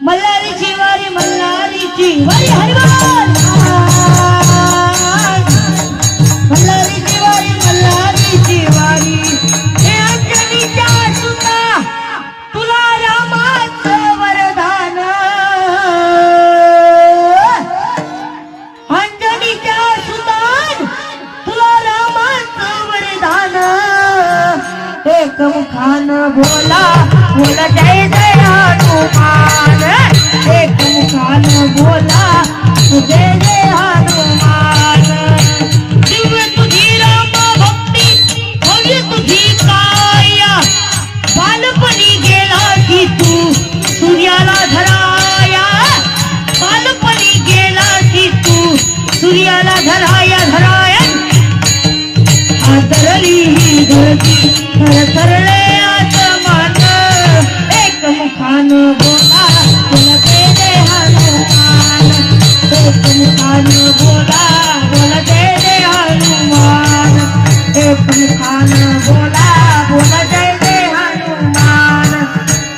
मल्हारीची वारी हरिवार मल्हारीची वारी हे अंजनीच्या सुता तुला रामाचं वरदान अंजनीच्या सुतान तुला रामाचं वरदान एक मुखान बोला बोला जय जय हनुमान एक मुखान बोला जय जय हनुमान दिव्य तुझी राम भक्ती भव्य तुझी काया बालपणी गेला की तू सूर्याला धराया बालपणी गेला की तू सूर्याला धराया आदरली ही धरती थरथरले आसमान एक मुखान बोला बोला जय जय हनुमान एक मुखान बोला